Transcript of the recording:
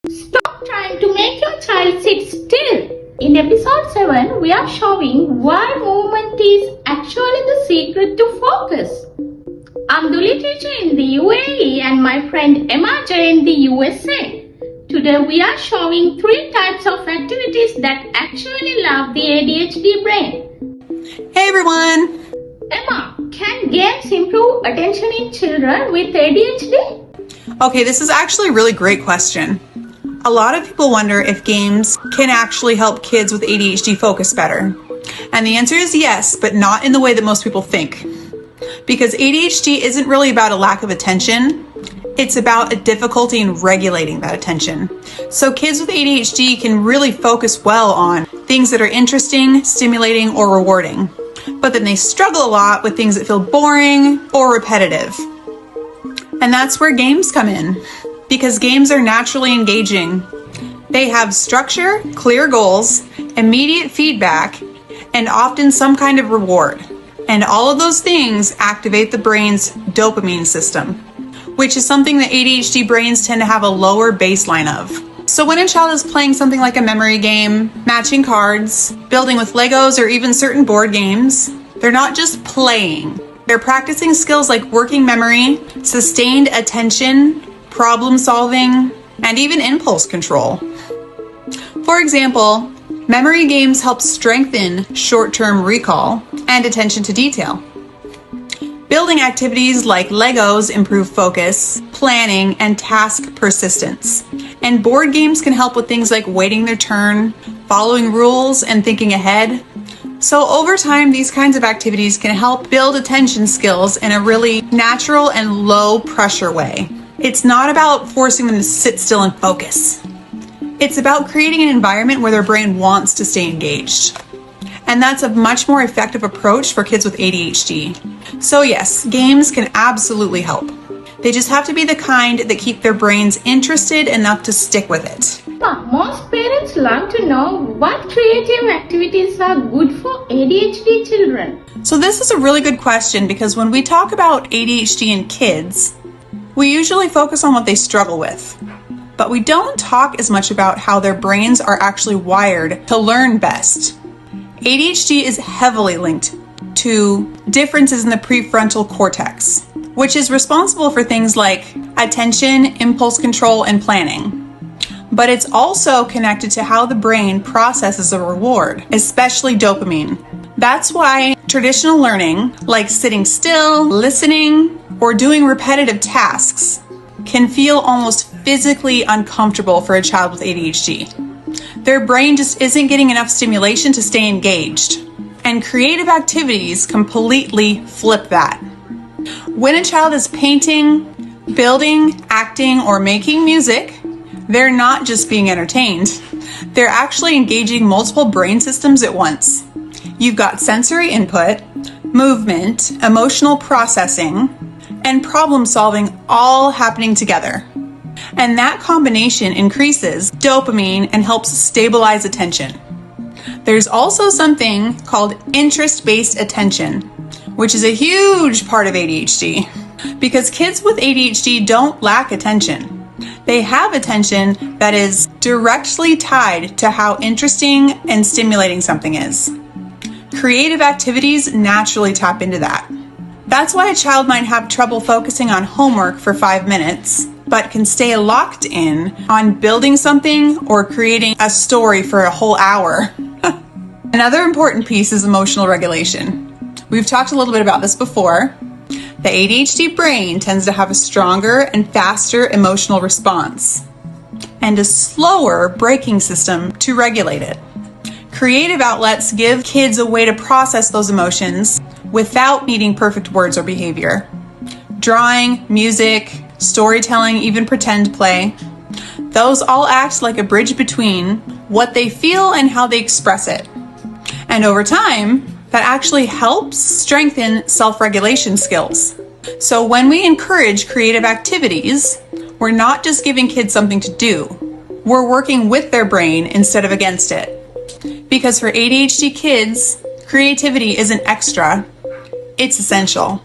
Stop trying to make your child sit still. In episode 7, we are showing why movement is actually the secret to focus. I'm Dulee Teacher in the UAE and my friend Emma J in the USA. Today we are showing 3 types of activities that actually love the ADHD brain. Hey everyone! Emma, can games improve attention in children with ADHD? Okay, this is actually a really great question. A lot of people wonder if games can actually help kids with ADHD focus better. And the answer is yes, but not in the way that most people think. Because ADHD isn't really about a lack of attention, it's about a difficulty in regulating that attention. So kids with ADHD can really focus well on things that are interesting, stimulating, or rewarding. But then they struggle a lot with things that feel boring or repetitive. And that's where games come in, because games are naturally engaging. They have structure, clear goals, immediate feedback, and often some kind of reward. And all of those things activate the brain's dopamine system, which is something that ADHD brains tend to have a lower baseline of. So when a child is playing something like a memory game, matching cards, building with Legos, or even certain board games, they're not just playing. They're practicing skills like working memory, sustained attention, problem solving, and even impulse control. For example, memory games help strengthen short-term recall and attention to detail. Building activities like Legos improve focus, planning, and task persistence. And board games can help with things like waiting their turn, following rules, and thinking ahead. So over time, these kinds of activities can help build attention skills in a really natural and low pressure way. It's not about forcing them to sit still and focus. It's about creating an environment where their brain wants to stay engaged. And that's a much more effective approach for kids with ADHD. So yes, games can absolutely help. They just have to be the kind that keep their brains interested enough to stick with it. Most parents love to know what creative activities are good for ADHD children. So this is a really good question, because when we talk about ADHD in kids, we usually focus on what they struggle with. But we don't talk as much about how their brains are actually wired to learn best. ADHD is heavily linked to differences in the prefrontal cortex, which is responsible for things like attention, impulse control, and planning. But it's also connected to how the brain processes a reward, especially dopamine. That's why traditional learning, like sitting still, listening, or doing repetitive tasks, can feel almost physically uncomfortable for a child with ADHD. Their brain just isn't getting enough stimulation to stay engaged. And creative activities completely flip that. When a child is painting, building, acting, or making music, they're not just being entertained. They're actually engaging multiple brain systems at once. You've got sensory input, movement, emotional processing, and problem solving all happening together. And that combination increases dopamine and helps stabilize attention. There's also something called interest-based attention, which is a huge part of ADHD, because kids with ADHD don't lack attention. They have attention that is directly tied to how interesting and stimulating something is. Creative activities naturally tap into that. That's why a child might have trouble focusing on homework for 5 minutes, but can stay locked in on building something or creating a story for a whole hour. Another important piece is emotional regulation. We've talked a little bit about this before. The ADHD brain tends to have a stronger and faster emotional response and a slower braking system to regulate it. Creative outlets give kids a way to process those emotions without needing perfect words or behavior. Drawing, music, storytelling, even pretend play, those all act like a bridge between what they feel and how they express it. And over time, that actually helps strengthen self-regulation skills. So when we encourage creative activities, we're not just giving kids something to do. We're working with their brain instead of against it. Because for ADHD kids, creativity isn't extra, it's essential.